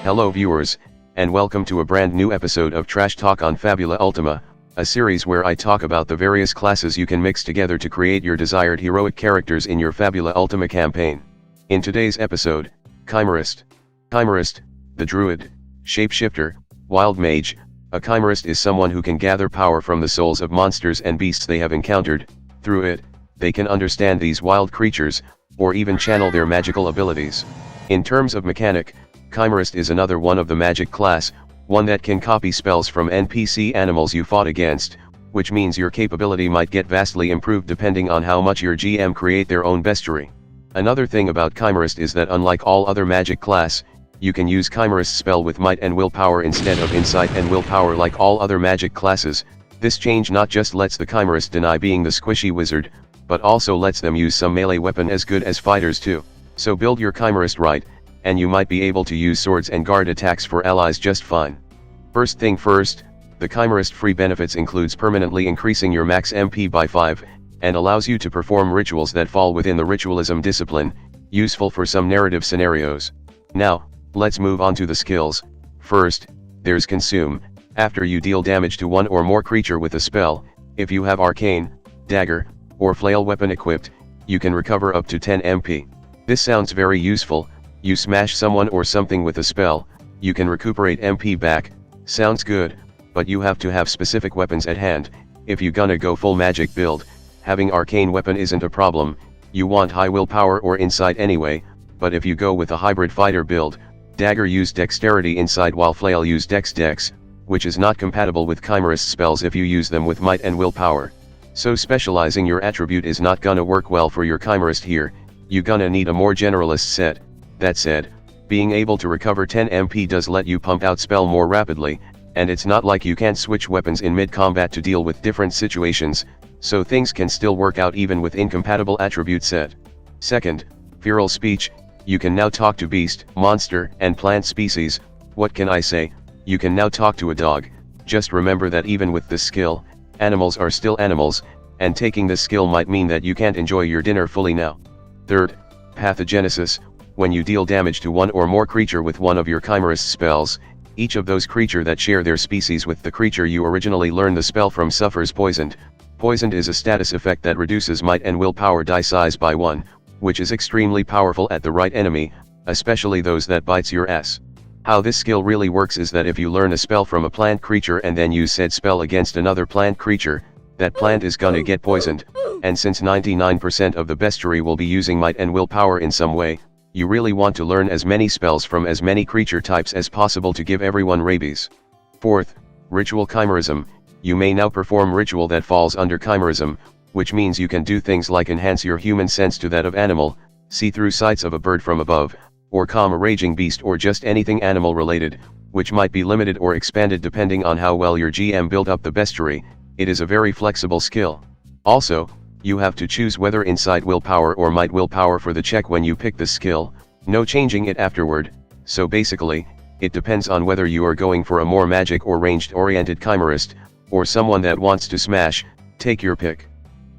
Hello viewers, and welcome to a brand new episode of Trashtalk on Fabula Ultima, a series where I talk about the various classes you can mix together to create your desired heroic characters in your Fabula Ultima campaign. In today's episode, Chimerist. Chimerist, the druid, shapeshifter, wild mage. A chimerist is someone who can gather power from the souls of monsters and beasts they have encountered. Through it, they can understand these wild creatures, or even channel their magical abilities. In terms of mechanic, Chimerist is another one of the magic class, one that can copy spells from NPC animals you fought against, which means your capability might get vastly improved depending on how much your GM create their own bestiary. Another thing about Chimerist is that unlike all other magic class, you can use Chimerist spell with might and willpower instead of insight and willpower like all other magic classes. This change not just lets the Chimerist deny being the squishy wizard, but also lets them use some melee weapon as good as fighters too. So build your Chimerist right, and you might be able to use swords and guard attacks for allies just fine. First thing first, the Chimerist free benefits includes permanently increasing your max MP by 5, and allows you to perform rituals that fall within the ritualism discipline, useful for some narrative scenarios. Now, let's move on to the skills. First, there's Consume. After you deal damage to one or more creature with a spell, if you have arcane, dagger, or flail weapon equipped, you can recover up to 10 MP. This sounds very useful. You smash someone or something with a spell, you can recuperate MP back. Sounds good, but you have to have specific weapons at hand. If you gonna go full magic build, having arcane weapon isn't a problem. You want high willpower or insight anyway, but if you go with a hybrid fighter build, dagger use dexterity insight while flail use dex, which is not compatible with Chimerist spells if you use them with might and willpower. So specializing your attribute is not gonna work well for your Chimerist here. You gonna need a more generalist set. That said, being able to recover 10 MP does let you pump out spell more rapidly, and it's not like you can't switch weapons in mid-combat to deal with different situations, so things can still work out even with incompatible attribute set. Second, Feral Speech. You can now talk to beast, monster, and plant species. What can I say? You can now talk to a dog. Just remember that even with this skill, animals are still animals, and taking this skill might mean that you can't enjoy your dinner fully now. Third, Pathogenesis. When you deal damage to one or more creature with one of your Chimerist spells, each of those creature that share their species with the creature you originally learned the spell from suffers poisoned. Poisoned is a status effect that reduces might and willpower die size by 1, which is extremely powerful at the right enemy, especially those that bites your ass. How this skill really works is that if you learn a spell from a plant creature and then use said spell against another plant creature, that plant is gonna get poisoned, and since 99% of the bestiary will be using might and willpower in some way, you really want to learn as many spells from as many creature types as possible to give everyone rabies. Fourth, Ritual Chimerism. You may now perform ritual that falls under Chimerism, which means you can do things like enhance your human sense to that of animal, see through sights of a bird from above, or calm a raging beast or just anything animal related, which might be limited or expanded depending on how well your GM built up the bestiary. It is a very flexible skill. Also, you have to choose whether insight willpower or might willpower for the check when you pick the skill, no changing it afterward. So basically, it depends on whether you are going for a more magic or ranged oriented chimerist, or someone that wants to smash. Take your pick.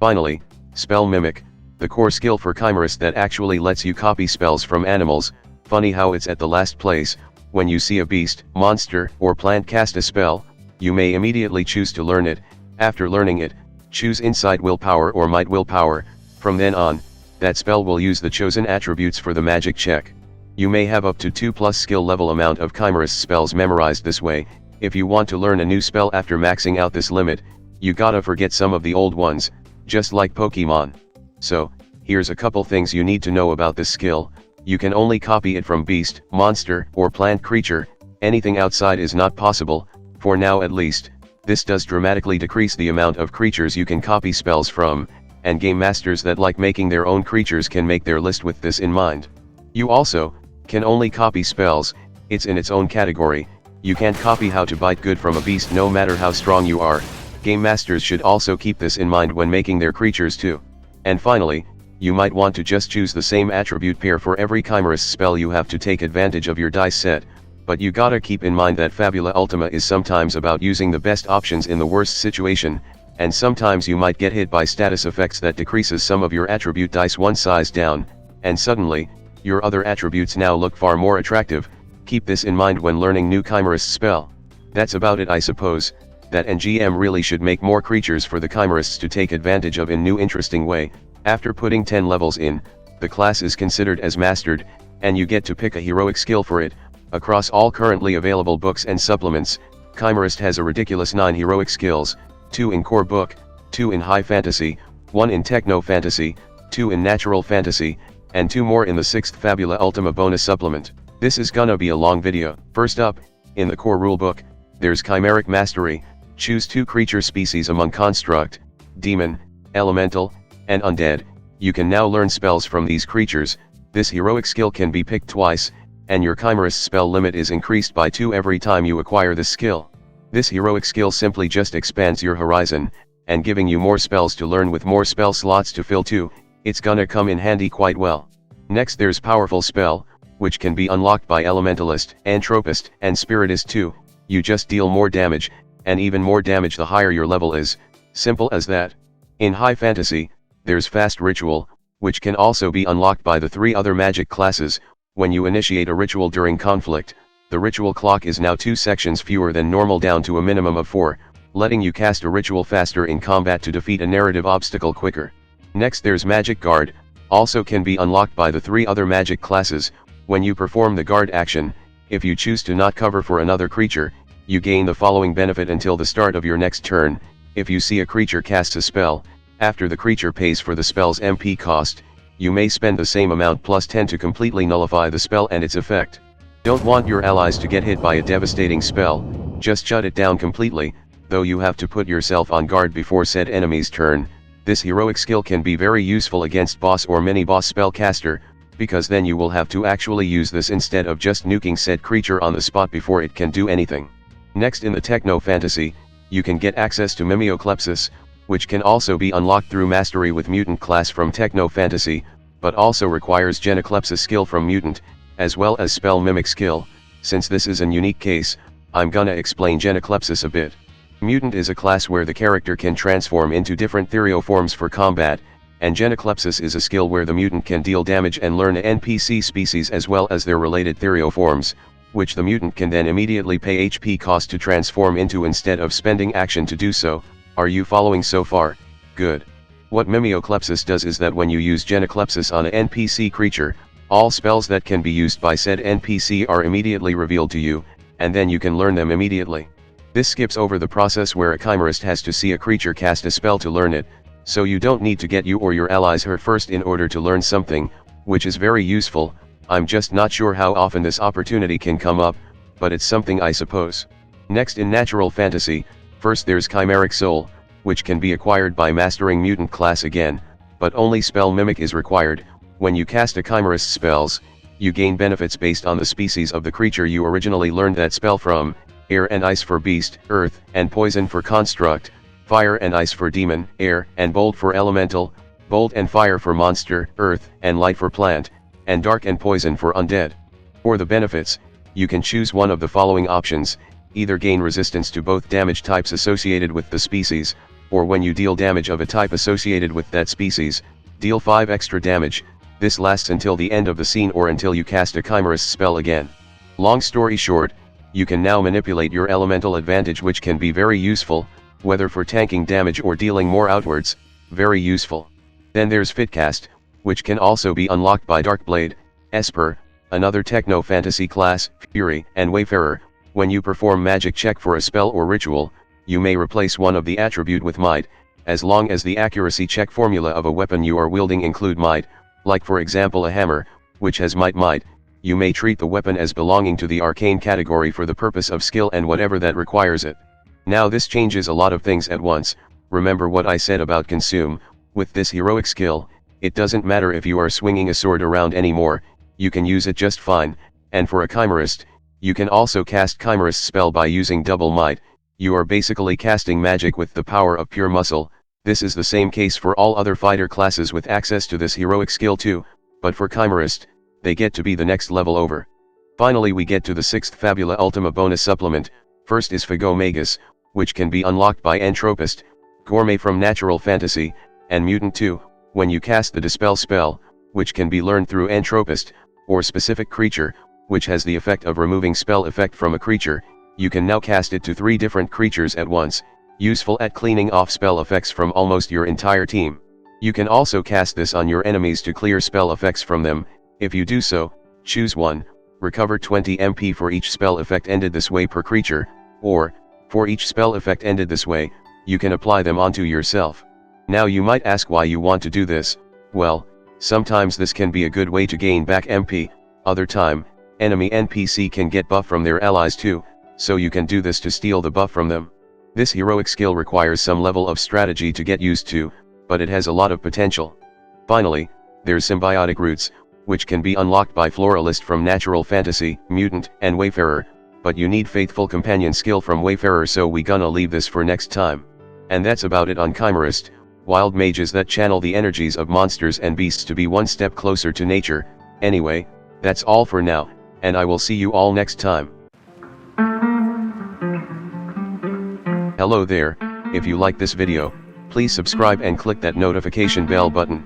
Finally, Spell Mimic, the core skill for chimerist that actually lets you copy spells from animals. Funny how it's at the last place. When you see a beast, monster, or plant cast a spell, you may immediately choose to learn it. After learning it, choose insight willpower or might willpower. From then on, that spell will use the chosen attributes for the magic check. You may have up to 2+ skill level amount of Chimerist spells memorized this way. If you want to learn a new spell after maxing out this limit, you gotta forget some of the old ones, just like Pokemon. So, here's a couple things you need to know about this skill. You can only copy it from beast, monster, or plant creature. Anything outside is not possible, for now at least. This does dramatically decrease the amount of creatures you can copy spells from, and game masters that like making their own creatures can make their list with this in mind. You also can only copy spells. It's in its own category. You can't copy how to bite good from a beast no matter how strong you are. Game masters should also keep this in mind when making their creatures too. And finally, you might want to just choose the same attribute pair for every Chimerist spell you have to take advantage of your dice set. But you gotta keep in mind that Fabula Ultima is sometimes about using the best options in the worst situation, and sometimes you might get hit by status effects that decreases some of your attribute dice one size down, and suddenly, your other attributes now look far more attractive. Keep this in mind when learning new Chimerist spell. That's about it, I suppose. That NGM really should make more creatures for the Chimerists to take advantage of in new interesting way. After putting 10 levels in, the class is considered as mastered, and you get to pick a heroic skill for it. Across all currently available books and supplements, Chimerist has a ridiculous 9 heroic skills, 2 in core book, 2 in high fantasy, 1 in techno fantasy, 2 in natural fantasy, and 2 more in the 6th Fabula Ultima bonus supplement. This is gonna be a long video. First up, in the core rulebook, there's Chimeric Mastery. Choose 2 creature species among Construct, Demon, Elemental, and Undead. You can now learn spells from these creatures. This heroic skill can be picked twice, and your Chimerist spell limit is increased by 2 every time you acquire this skill. This heroic skill simply just expands your horizon, and giving you more spells to learn with more spell slots to fill too. It's gonna come in handy quite well. Next there's Powerful Spell, which can be unlocked by Elementalist, Entropist, and Spiritist too. You just deal more damage, and even more damage the higher your level is. Simple as that. In high fantasy, there's Fast Ritual, which can also be unlocked by the 3 other magic classes. When you initiate a ritual during conflict, the ritual clock is now 2 sections fewer than normal, down to a minimum of 4, letting you cast a ritual faster in combat to defeat a narrative obstacle quicker. Next there's Magic Guard, also can be unlocked by the 3 other magic classes. When you perform the guard action, if you choose to not cover for another creature, you gain the following benefit until the start of your next turn. If you see a creature casts a spell, after the creature pays for the spell's MP cost, you may spend the same amount plus 10 to completely nullify the spell and its effect. Don't want your allies to get hit by a devastating spell, just shut it down completely, though you have to put yourself on guard before said enemy's turn. This heroic skill can be very useful against boss or mini-boss spellcaster, because then you will have to actually use this instead of just nuking said creature on the spot before it can do anything. Next, in the Techno Fantasy, you can get access to Mimeoclepsis, which can also be unlocked through Mastery with Mutant class from Techno Fantasy, but also requires Genoclepsis skill from Mutant, as well as Spell Mimic skill. Since this is an unique case, I'm gonna explain Genoclepsis a bit. Mutant is a class where the character can transform into different Therio forms for combat, and Genoclepsis is a skill where the mutant can deal damage and learn a NPC species as well as their related Therio forms, which the mutant can then immediately pay HP cost to transform into instead of spending action to do so. Are you following so far? Good. What Mimeoclepsis does is that when you use Genoclepsis on an NPC creature, all spells that can be used by said NPC are immediately revealed to you, and then you can learn them immediately. This skips over the process where a Chimerist has to see a creature cast a spell to learn it, so you don't need to get you or your allies hurt first in order to learn something, which is very useful. I'm just not sure how often this opportunity can come up, but it's something I suppose. Next, in Natural Fantasy, first there's Chimeric Soul, which can be acquired by mastering Mutant class again, but only Spell Mimic is required. When you cast a Chimerist spells, you gain benefits based on the species of the creature you originally learned that spell from: Air and Ice for Beast, Earth and Poison for Construct, Fire and Ice for Demon, Air and Bolt for Elemental, Bolt and Fire for Monster, Earth and Light for Plant, and Dark and Poison for Undead. For the benefits, you can choose one of the following options: either gain resistance to both damage types associated with the species, or when you deal damage of a type associated with that species, deal 5 extra damage. This lasts until the end of the scene or until you cast a Chimerist spell again. Long story short, you can now manipulate your elemental advantage, which can be very useful, whether for tanking damage or dealing more outwards. Very useful. Then there's Fitcast, which can also be unlocked by Darkblade, Esper, another Techno Fantasy class, Fury, and Wayfarer. When you perform magic check for a spell or ritual, you may replace one of the attribute with Might, as long as the accuracy check formula of a weapon you are wielding include Might, like for example a hammer, which has Might. You may treat the weapon as belonging to the arcane category for the purpose of skill and whatever that requires it. Now this changes a lot of things at once. Remember what I said about consume. With this heroic skill, it doesn't matter if you are swinging a sword around anymore, you can use it just fine. And for a Chimerist, you can also cast Chimerist spell by using double might. You are basically casting magic with the power of pure muscle. This is the same case for all other fighter classes with access to this heroic skill too, but for Chimerist, they get to be the next level over. Finally we get to the 6th Fabula Ultima bonus supplement. First is Phagomagus, which can be unlocked by Entropist, Gourmet from Natural Fantasy, and Mutant 2, when you cast the Dispel spell, which can be learned through Entropist, or specific creature. which has the effect of removing spell effect from a creature. You can now cast it to 3 different creatures at once, useful at cleaning off spell effects from almost your entire team. You can also cast this on your enemies to clear spell effects from them. If you do so, choose 1, recover 20 MP for each spell effect ended this way per creature, or, for each spell effect ended this way, you can apply them onto yourself. Now you might ask why you want to do this. Well, sometimes this can be a good way to gain back MP, other time, enemy NPC can get buff from their allies too, so you can do this to steal the buff from them. This heroic skill requires some level of strategy to get used to, but it has a lot of potential. Finally, there's symbiotic roots, which can be unlocked by Floralist from Natural Fantasy, Mutant, and Wayfarer, but you need Faithful Companion skill from Wayfarer, so we gonna leave this for next time. And that's about it on Chimerist, wild mages that channel the energies of monsters and beasts to be one step closer to nature. Anyway, that's all for now, and I will see you all next time. Hello there, if you like this video, please subscribe and click that notification bell button.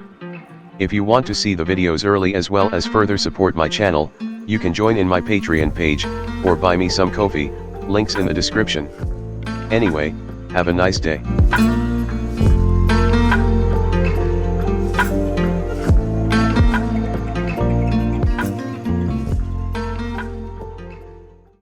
If you want to see the videos early as well as further support my channel, you can join in my Patreon page, or buy me some coffee, links in the description. Anyway, have a nice day.